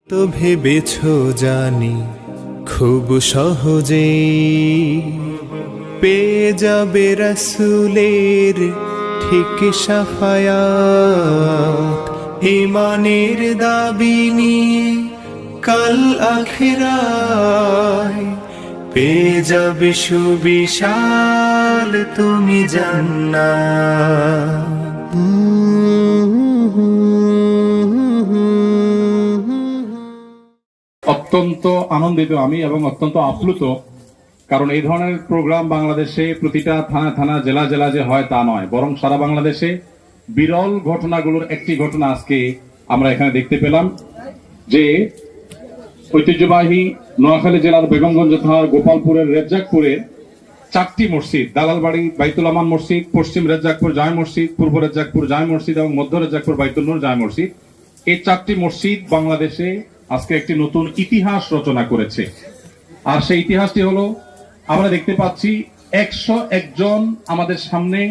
তো ভেবেছ জানি খুব সহজেই পেয়ে যাবে রাসূলের ঠিক শাফায়াত। ঈমানের দাবি নিয়ে কাল আখিরায় পেয়ে যাবে সুবিশাল তুমি জান্নাত। অত্যন্ত আনন্দিত আমি এবং অত্যন্ত আপ্লুত, কারণ এই ধরনের প্রোগ্রাম বাংলাদেশে প্রতিটা থানা থানা জেলা জেলা যে হয় তা নয়, বরং সারা বাংলাদেশে বিরল ঘটনাগুলোর একটি ঘটনা আজকে আমরা এখানে দেখতে পেলাম যে ঐতিহ্যবাহী নোয়াখালী জেলার বেগমগঞ্জ থানার গোপালপুরের রেজ্জাকপুরের 4টি মসজিদ, দালালবাড়ি বাইতুল আমান মসজিদ, পশ্চিম রেজ্জাকপুর জামে মসজিদ, পূর্ব রেজ্জাকপুর জামে মসজিদ এবং মধ্য রেজ্জাকপুর বাইতুল নূর জামে মসজিদ, এই 4টি মসজিদ বাংলাদেশে আজকে একটি নতুন ইতিহাস রচনা করেছে। আর সেই ইতিহাসটি হলো, আমরা দেখতে পাচ্ছি 101 জন আমাদের সামনে,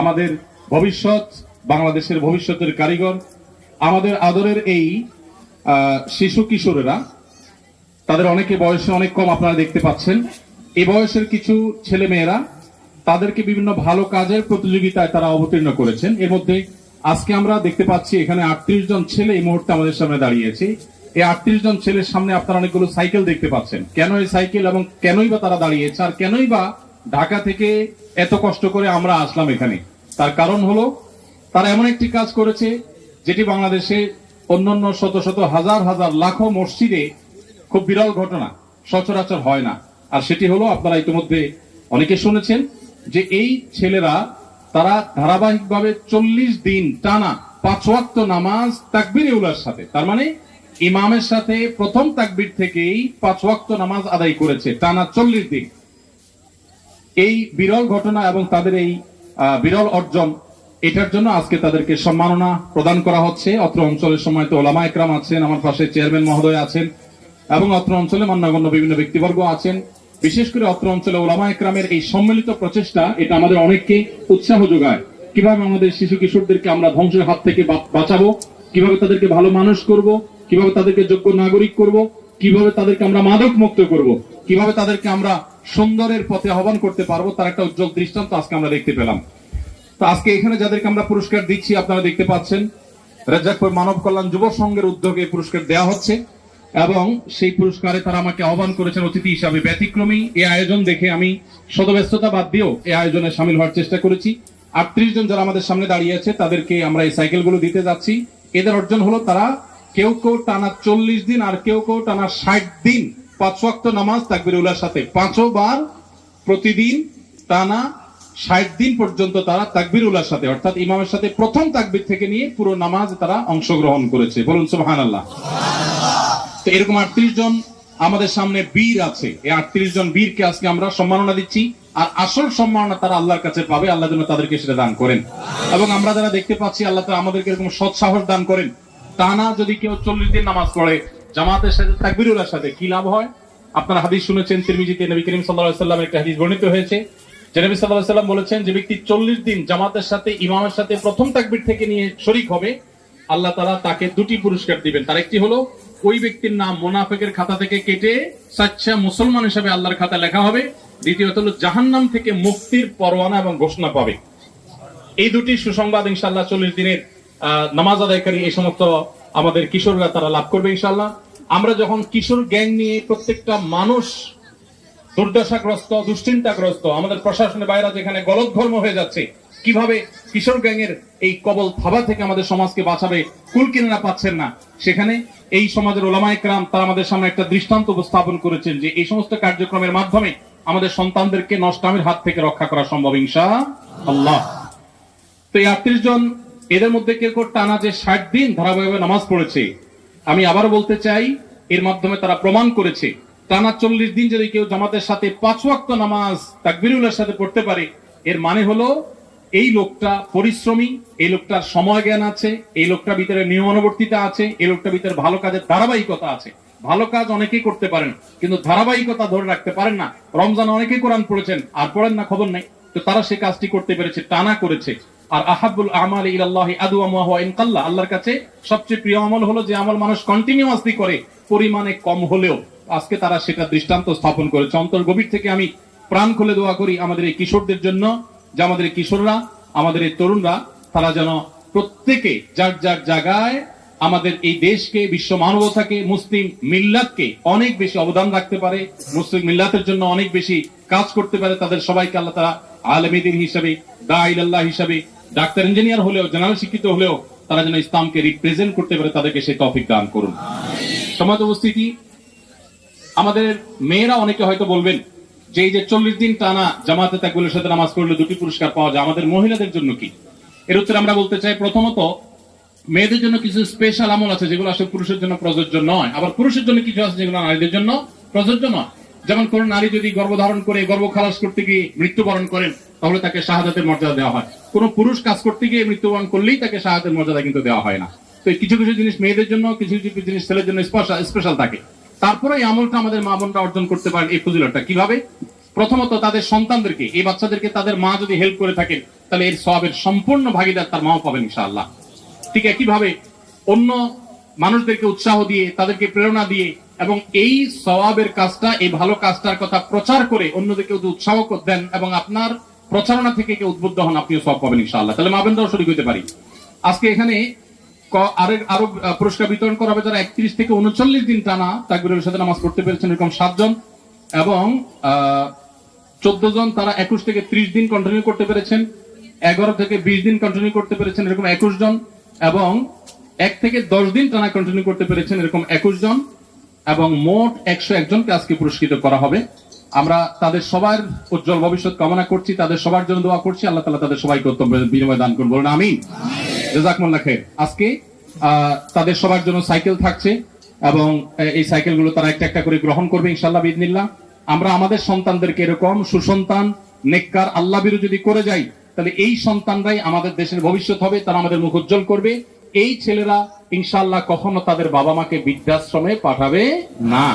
আমাদের ভবিষ্যৎ, বাংলাদেশের ভবিষ্যতের কারিগর, আমাদের আদরের এই শিশু কিশোরেরা, তাদের অনেকে বয়সে অনেক কম আপনারা দেখতে পাচ্ছেন। এই বয়সের কিছু ছেলে মেয়েরা তাদেরকে বিভিন্ন ভালো কাজের প্রতিযোগিতায় তারা অবতীর্ণ করেছেন। এর মধ্যে আজকে আমরা দেখতে পাচ্ছি এখানে 38 জন ছেলে এই মুহূর্তে আমাদের সামনে দাঁড়িয়েছে। এই 38 জন ছেলের সামনে আপনারা অনেকগুলো সাইকেল দেখতে পাচ্ছেন। কেন এই সাইকেল এবং কেনই বা তারা দাঁড়িয়েছে, আর কেনই বা ঢাকা থেকে এত কষ্ট করে আমরা আসলাম এখানে, তার কারণ হলো তারা এমন একটি কাজ করেছে যেটি বাংলাদেশে অন্যান্য শত শত হাজার হাজার লাখো মসজিদে খুব বিরল ঘটনা, সচরাচর হয় না। আর সেটি হলো, আপনারা ইতিমধ্যে অনেকে শুনেছেন যে এই ছেলেরা তারা ধারাবাহিকভাবে 40 দিন টানা 5 ওয়াক্ত নামাজ তাকবীরে উলার সাথে, তার মানে ইমামের সাথে প্রথম তাকবীর থেকেই 5 ওয়াক্ত নামাজ আদায় করেছে টানা 40 দিন। এই বিরল ঘটনা এবং তাদের এই বিরল অর্জন, এটার জন্য আজকে তাদেরকে সম্মাননা প্রদান করা হচ্ছে। অত্র অঞ্চলের সম্মানিত ওলামা একরাম আছেন, আমার পাশে চেয়ারম্যান মহোদয় আছেন এবং অত্র অঞ্চলে মান্যগণ্য বিভিন্ন ব্যক্তিবর্গ আছেন। বিশেষ করে অত্র অঞ্চলে ওলামা একরামের এই সম্মিলিত প্রচেষ্টা, এটা আমাদের অনেককে উৎসাহ যোগায়। কিভাবে আমাদের শিশু কিশোরদেরকে আমরা ধ্বংসের হাত থেকে বাঁচাবো, কিভাবে তাদেরকে ভালো মানুষ করব, কিভাবে তাদেরকে যোগ্য নাগরিক করব, কিভাবে তাদেরকে আমরা মাদক মুক্ত করব, কিভাবে তাদেরকে আমরা সুন্দরের পথে আহ্বান করতে পারবো, তার একটা উজ্জ্বল দৃষ্টান্ত আজকে আমরা দেখতে পেলাম। তো আজকে এখানে যাদেরকে আমরা পুরস্কার দিচ্ছি, আপনারা দেখতে পাচ্ছেন রেজ্জাকপুর মানব কল্যাণ যুব সংঘের উদ্যোগে পুরস্কার দেওয়া হচ্ছে এবং সেই পুরস্কারে তারা আমাকে আহ্বান করেছেন অতিথি হিসাবে। ব্যতিক্রমী এই আয়োজন দেখে আমি শতব্যস্ততা বাদ দিয়েও এই আয়োজনে সামিল হওয়ার চেষ্টা করেছি। 38 জন যারা আমাদের সামনে দাঁড়িয়ে আছে তাদেরকে আমরা এই সাইকেলগুলো দিতে যাচ্ছি। এদের অর্জন হলো, তারা কেউ কেউ টানা 40 দিন আর কেউ কেউ টানা 60 দিন 5 ওয়াক্ত নামাজ তাকবীরে উলার সাথে 5 বার প্রতিদিন টানা 60 দিন পর্যন্ত তারা তাকবীর উলার সাথে, অর্থাৎ ইমামের সাথে প্রথম তাকবীর থেকে নিয়ে পুরো নামাজ তারা অংশগ্রহণ করেছে। বলুন সুবহানাল্লাহ। তো এরকম 38 জন আমাদের সামনে বীর আছে। এই 38 জন বীরকে আজকে আমরা সম্মাননা দিচ্ছি, আর আসল সম্মাননা তারা আল্লাহর কাছে পাবে। আল্লাহ যেন তাদেরকে সেটা দান করেন। এবং আমরা যারা দেখতে পাচ্ছি, আল্লাহ তাআলা আমাদেরকে এরকম সৎ সাহস দান করেন। টানা যদি কেউ 40 দিন নামাজ পড়ে জামাতের সাথে তাকবীর উলার সাথে, কি লাভ হয়? আপনারা হাদিস শুনেছেন, তিরমিজিতে নবী করিম সাল্লাল্লাহু আলাইহি ওয়াসাল্লামের একটা হাদিস বর্ণিত হয়েছে যে নবী সাল্লাল্লাহু আলাইহি ওয়াসাল্লাম বলেছেন, যে ব্যক্তি 40 দিন জামাতের সাথে ইমামের সাথে প্রথম তাকবীর থেকে নিয়ে শরীক হবে, আল্লাহ তাআলা তাকে 2টি পুরস্কার দিবেন। তার একটি হলো, ওই ব্যক্তির নাম মুনাফিকের খাতা থেকে কেটে সাচ্চা মুসলমান হিসেবে আল্লাহর খাতায় লেখা হবে। দ্বিতীয়ত হলো, জাহান্নাম থেকে মুক্তির পরোয়ানা এবং ঘোষণা পাবে। এই 2টি সুসংবাদ ইনশাআল্লাহ 40 দিনের নামাজ আদায়কারী এই সমস্ত আমাদের কিশোররা তারা লাভ করবে ইনশাআল্লাহ। আমরা যখন কিশোর গ্যাং নিয়ে প্রত্যেকটা মানুষ দুর্দশাগ্রস্ত, দুশ্চিন্তাগ্রস্ত, আমাদের প্রশাসনের বাইরে যেখানে গলদঘর্ম হয়ে যাচ্ছে, কিভাবে কিশোর গ্যাংয়ের এই কবল থাবা থেকে আমাদের সমাজকে বাঁচাবে কুল কিনারা পাচ্ছেন না, সেখানে এই সমাজের ওলামা একরাম তারা আমাদের সামনে একটা দৃষ্টান্ত উপস্থাপন করেছেন যে এই সমস্ত কার্যক্রমের মাধ্যমে আমাদের সন্তানদেরকে নষ্টামির হাত থেকে রক্ষা করা সম্ভব ইনশাআল্লাহ। তো এই 38 জন, এদের মধ্যে কেউ কেউ টানা যে 60 দিন ধারাবাহিকভাবে নামাজ পড়েছে, আমি আবারও বলতে চাই, এর মাধ্যমে তারা প্রমাণ করেছে টানা 40 দিন যদি কেউ জামাতের সাথে 5 ওয়াক্ত নামাজ তাকবীর উলার সাথে পড়তে পারে, এর মানে হলো এই লোকটা পরিশ্রমী, এই লোকটার সময় জ্ঞান আছে, এই লোকটার ভিতরে নিয়মানুবর্তিতা আছে, এই লোকটার ভিতরে ভালো কাজের ধারাবাহিকতা আছে। ভালো কাজ অনেকেই করতে পারেন, কিন্তু ধারাবাহিকতা ধরে রাখতে পারেন না। রমজান অনেকেই কোরআন পড়েছেন আর পড়েন না, খবর নেই, তো তারা সেই কাজটি করতে পেরেছে, টানা করেছে। আর আহাব্বুল আমালি ইলাল্লাহি আদওয়ামুহু ওয়া ইন কাল্লা, আল্লাহর কাছে সবচেয়ে প্রিয় আমল হলো যে আমল মানুষ কন্টিনিউয়াসলি করে, পরিমাণে কম হলেও। আজকে তারা সেটা দৃষ্টান্ত স্থাপন করেছে। অন্তর গভীর থেকে আমি প্রাণ খুলে দোয়া করি আমাদের এই কিশোরদের জন্য, যে আমাদের এই কিশোররা, আমাদের এই তরুণরা, তারা যেন প্রত্যেকে যার যার জায়গায় আমাদের এই দেশকে, বিশ্ব মানবতাকে, মুসলিম মিল্লাতকে অনেক বেশি অবদান রাখতে পারে, মুসলিম মিল্লাতের জন্য অনেক বেশি কাজ করতে পারে। তাদের সবাইকে আল্লাহ তাআলা আলেমে দ্বীন হিসাবে, দাঈ ইলাল্লাহ হিসাবে, ডাক্তার ইঞ্জিনিয়ার হলেও, জেনারেল শিক্ষিত হলেও তারা যেন ইসলামকে রিপ্রেজেন্ট করতে পারে, তাদেরকে সেই তৌফিক দান করুন। সমাজ উপস্থিতি, আমাদের মেয়েরা অনেকে হয়তো বলবেন যে এই যে 40 দিন টানা জামাতে তাকবীরের সাথে নামাজ পড়লে 2টি পুরস্কার পাওয়া যায়, আমাদের মহিলাদের জন্য কি? এর উত্তরে আমরা বলতে চাই, প্রথমত মেয়েদের জন্য কিছু স্পেশাল আমল আছে যেগুলো আসলে পুরুষের জন্য প্রযোজ্য নয়, আবার পুরুষের জন্য কিছু আছে যেগুলো নারীদের জন্য প্রযোজ্য নয়। যেমন কোন নারী যদি গর্ভধারণ করে গর্ভ খালাস করতে গিয়ে মৃত্যুবরণ করেন, তাহলে তাকে শাহাদাতের মর্যাদা দেওয়া হয়। কোন পুরুষ কাজ করতে গিয়ে মৃত্যুবরণ করলেই তাকে শাহাদাতের মর্যাদা কিন্তু দেওয়া হয় না। তো কিছু কিছু জিনিস মেয়েদের জন্য, কিছু কিছু জিনিস ছেলের জন্য স্পেশাল থাকে। তারপরে এই আমলটা আমাদের মা বোনরা অর্জন করতে পারেন। এই ফজিলতটা কিভাবে? প্রথমত তাদের সন্তানদেরকে, এই বাচ্চাদেরকে তাদের মা যদি হেল্প করে থাকেন, তাহলে এর সওয়াবের সম্পূর্ণ ভাগীদার তার মাও পাবেন ইনশাআল্লাহ। ঠিক একইভাবে অন্য মানুষদেরকে উৎসাহ দিয়ে, তাদেরকে প্রেরণা দিয়ে, এবং এই সওয়াবের কাজটা, এই ভালো কাজটার কথা প্রচার করে অন্যদেরকে উৎসাহ দেন, এবং আপনার প্রচারণা থেকে কেউ উদ্বুদ্ধ হন, আপনিও সওয়াব পাবেন ইনশাআল্লাহ। তাহলে মা বোনরাও শরীক হতে পারি। আজকে এখানে আরো পুরস্কার বিতরণ করা হবে যারা 31 থেকে 39 দিন টানা তাকবীরের সাথে নামাজ পড়তে পেরেছেন, এরকম 7 জন, এবং 14 জন তারা 21 থেকে 30 দিন কন্টিনিউ করতে পেরেছেন, 11 থেকে 20 দিন কন্টিনিউ করতে পেরেছেন, এরকম 21 জন, এবং 1 থেকে 10 দিন টানা কন্টিনিউ করতে পেরেছেন, এরকম 21 জন, এবং মোট 101 জনকে আজকে পুরস্কৃত করা হবে। আমরা তাদের সবার উজ্জ্বল ভবিষ্যৎ কামনা করছি, তাদের সবার জন্য দোয়া করছি। আল্লাহ তাআলা তাদের সবাইকে উত্তম বিনিময় দান করুন, বলুন আমিন। জাযাকুমুল্লাহ খাইর। আজকে তাদের সবার জন্য সাইকেল থাকছে, এবং এই সাইকেলগুলো তারা একটা একটা করে গ্রহণ করবে ইনশাআল্লাহ বিইذনিল্লাহ। আমরা আমাদের সন্তানদেরকে এরকম সুসন্তান, নেককার, আল্লাহভীরু যদি করে যাই, তাহলে এই সন্তানরাই আমাদের দেশের ভবিষ্যৎ হবে, তারা আমাদের মুখ উজ্জ্বল করবে। এই ছেলেরা ইনশাআল্লাহ কখনো তাদের বাবা মাকে বৃদ্ধাশ্রমে পাঠাবে না।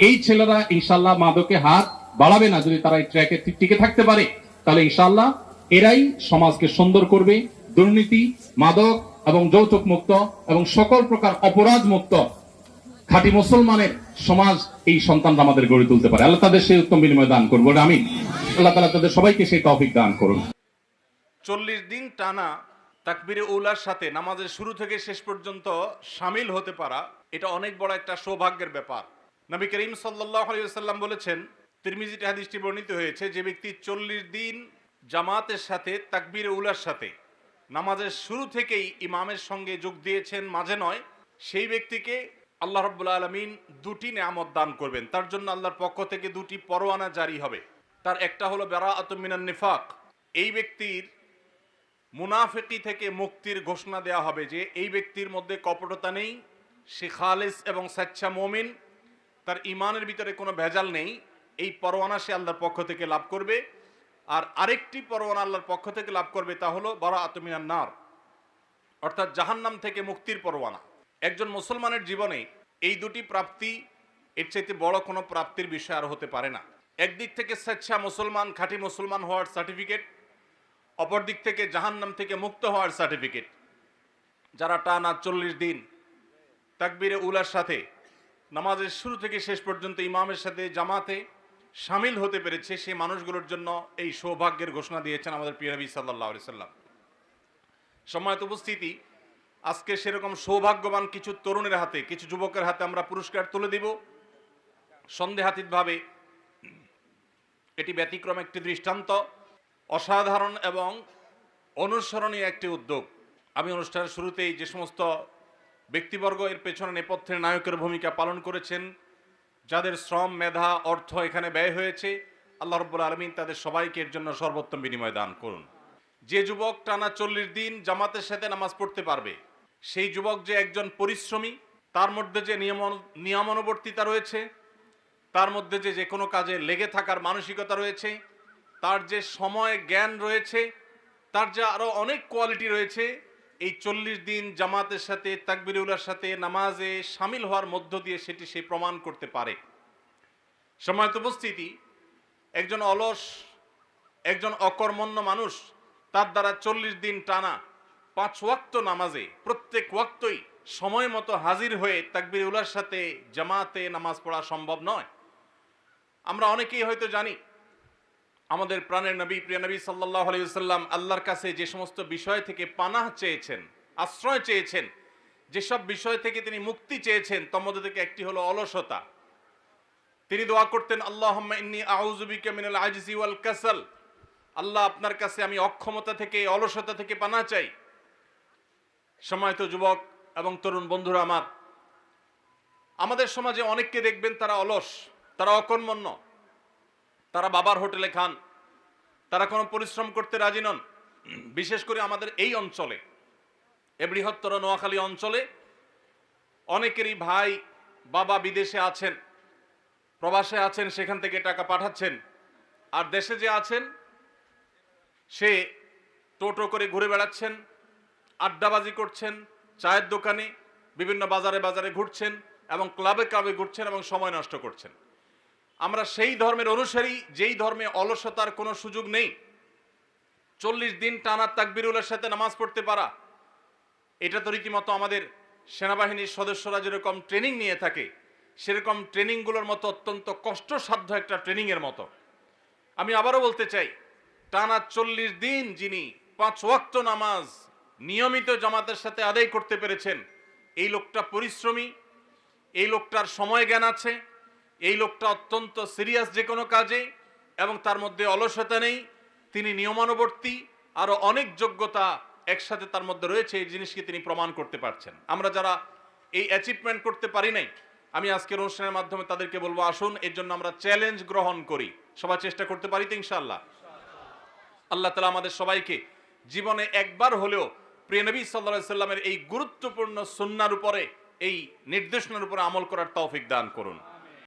এই ছেলেরা ইনশাআল্লাহ মাদকে হাত বাড়াবে না। যদি তারা এই ট্র্যাকে টিকে থাকতে পারে, তাহলে ইনশাআল্লাহ এরাই সমাজকে সুন্দর করবে। দুর্নীতি, মাদক এবং যৌতুক মুক্ত এবং সকল প্রকার অপরাধ মুক্ত খাঁটি মুসলমানের সমাজ এই সন্তানরা আমাদের গড়ে তুলতে পারে। আল্লাহ তাদের সেই উত্তম বিনিময় দান করবো, আমিন। আল্লাহ তাআলা তাদের সবাইকে সেই তৌফিক দান করুন। 40 দিন টানা তাকবীরে উলার সাথে নামাজের শুরু থেকে শেষ পর্যন্ত শামিল হতে পারা, এটা অনেক বড় একটা সৌভাগ্যের ব্যাপার। নবী করিম সাল্লাল্লাহু আলাইহি ওয়াসাল্লাম বলেছেন, তিরমিজিতে হাদিসটি বর্ণিত হয়েছে, যে ব্যক্তি 40 দিন জামাতের সাথে তাকবীরে উলার সাথে নামাজের শুরু থেকেই ইমামের সঙ্গে যোগ দিয়েছেন, মাঝে নয়, সেই ব্যক্তিকে আল্লাহ রাব্বুল আলামিন 2টি নিয়ামত দান করবেন। তার জন্য আল্লাহর পক্ষ থেকে 2টি পরোয়ানা জারি হবে। তার একটা হলো বারাআতুম মিনান নিফাক, এই ব্যক্তির মুনাফিকি থেকে মুক্তির ঘোষণা দেওয়া হবে, যে এই ব্যক্তির মধ্যে কপটতা নেই, সে খালিস এবং সচ্চা মুমিন, তার ইমানের ভিতরে কোনো ভেজাল নেই। এই পরোয়ানা সে আল্লাহর পক্ষ থেকে লাভ করবে। আর আরেকটি পরোয়ানা আল্লাহর পক্ষ থেকে লাভ করবে, তা হলো বারাআতুম মিনান নার, অর্থাৎ জাহান্নাম থেকে মুক্তির পরোয়ানা। একজন মুসলমানের জীবনে এই 2টি প্রাপ্তি, এর চাইতে বড় কোনো প্রাপ্তির বিষয় আর হতে পারে না। একদিক থেকে সচ্চা মুসলমান, খাঁটি মুসলমান হওয়ার সার্টিফিকেট, অপর দিক থেকে জাহান্নাম থেকে মুক্ত হওয়ার সার্টিফিকেট। যারা টানা 40 দিন তাকবীরে উলার সাথে নামাজের শুরু থেকে শেষ পর্যন্ত ইমামের সাথে জামাতে শামিল হতে পেরেছে, সেই মানুষগুলোর জন্য এই সৌভাগ্যের ঘোষণা দিয়েছেন আমাদের প্রিয় নবী সাল্লাল্লাহু আলাইহি সাল্লাম। সম্মানিত উপস্থিতি, আজকে সেরকম সৌভাগ্যবান কিছু তরুণের হাতে, কিছু যুবকের হাতে আমরা পুরস্কার তুলে দিব সন্দেহাতীতভাবে। এটি ব্যতিক্রম একটি দৃষ্টান্ত, অসাধারণ এবং অনুসরণীয় একটি উদ্যোগ। আমি অনুষ্ঠানের শুরুতেই যে সমস্ত ব্যক্তিবর্গ এর পেছনে নেপথ্যের নায়কের ভূমিকা পালন করেছেন, যাদের শ্রম, মেধা, অর্থ এখানে ব্যয় হয়েছে, আল্লাহ রাব্বুল আলামিন তাদের সবাইকে এর জন্য সর্বোত্তম বিনিময় দান করুন। যে যুবক টানা 40 দিন জামাতের সাথে নামাজ পড়তে পারবে, সেই যুবক যে একজন পরিশ্রমী, তার মধ্যে যে নিয়মানুবর্তিতা রয়েছে, তার মধ্যে যে কোনো কাজে লেগে থাকার মানসিকতা রয়েছে, তার যে সময় জ্ঞান রয়েছে, তার যে আরো অনেক কোয়ালিটি রয়েছে, এই 40 দিন জামাতের সাথে তাকবীরে উলার সাথে নামাজে শামিল হওয়ার মধ্য দিয়ে সেটি সে প্রমাণ করতে পারে। সম্মানিত উপস্থিতি, একজন অলস, একজন অকর্মণ্য মানুষ তার দ্বারা 40 দিন টানা 5 ওয়াক্ত নামাজে প্রত্যেক ওয়াক্তই সময় মতো হাজির হয়ে তাকবীর উলার সাথে জামাতে নামাজ পড়া সম্ভব নয়। আমরা অনেকেই হয়তো জানি আমাদের প্রাণের নবী, প্রিয় নবী সাল্লাল্লাহু আলাইহি ওয়াসাল্লাম আল্লাহর কাছে যে সমস্ত বিষয় থেকে পানাহ চেয়েছেন, আশ্রয় চেয়েছেন, যেসব বিষয় থেকে তিনি মুক্তি চেয়েছেন, তার মধ্যে থেকে একটি হলো অলসতা। তিনি দোয়া করতেন, আল্লাহুম্মা ইন্নী আউযু বিকা মিনাল আজজি ওয়াল কাসাল, আল্লাহ আপনার কাছে আমি অক্ষমতা থেকে, অলসতা থেকে পানাহ চাই। সম্মানিত যুবক এবং তরুণ বন্ধুরা আমার, আমাদের সমাজে অনেককে দেখবেন তারা অলস, তারা অকর্মণ্য, তারা বাবার হোটেলে খান, তারা কোনো পরিশ্রম করতে রাজি নন। বিশেষ করে আমাদের এই অঞ্চলে, এ বৃহত্তর নোয়াখালী অঞ্চলে অনেকেরই ভাই বাবা বিদেশে আছেন, প্রবাসে আছেন, সেখান থেকে টাকা পাঠাচ্ছেন, আর দেশে যে আছেন সে টোটো করে ঘুরে বেড়াচ্ছেন, আড্ডাবাজি করছেন, চায়ের দোকানে, বিভিন্ন বাজারে বাজারে ঘুরছেন এবং ক্লাবে ক্লাবে ঘুরছেন এবং সময় নষ্ট করছেন। আমরা সেই ধর্মের অনুসারী যেই ধর্মে অলসতার কোনো সুযোগ নেই। 40 দিন টানা তাকবীরুলের সাথে নামাজ পড়তে পারা, এটা তো রীতিমতো আমাদের সেনাবাহিনীর সদস্যরা যেরকম ট্রেনিং নিয়ে থাকে সেরকম ট্রেনিংগুলোর মতো অত্যন্ত কষ্টসাধ্য একটা ট্রেনিংয়ের মতো। আমি আবারও বলতে চাই, টানা 40 দিন যিনি 5 ওয়াক্ত নামাজ নিয়মিত জামাতের সাথে আদায় করতে পেরেছেন, এই লোকটা পরিশ্রমী, এই লোকটার সময় জ্ঞান আছে, এই লোকটা অত্যন্ত সিরিয়াস যে কোনো কাজে, এবং তার মধ্যে অলসতা নেই, তিনি নিয়মানুবর্তী, আরো অনেক যোগ্যতা একসাথে তার মধ্যে রয়েছে, এই জিনিসকে তিনি প্রমাণ করতে পারছেন। আমরা যারা এই অ্যাচিভমেন্ট করতে পারি নাই, আমি আজকের অনুষ্ঠানের মাধ্যমে তাদেরকে বলবো, আসুন এর জন্য আমরা চ্যালেঞ্জ গ্রহণ করি। সবাই চেষ্টা করতে পারি তো ইনশাআল্লাহ? আল্লাহ তাআলা আমাদের সবাইকে জীবনে একবার হলেও প্রিয় নবী সাল্লাল্লাহু আলাইহি সাল্লামের এই গুরুত্বপূর্ণ সুন্নাহর উপরে, এই নির্দেশনার উপরে আমল করার তৌফিক দান করুন।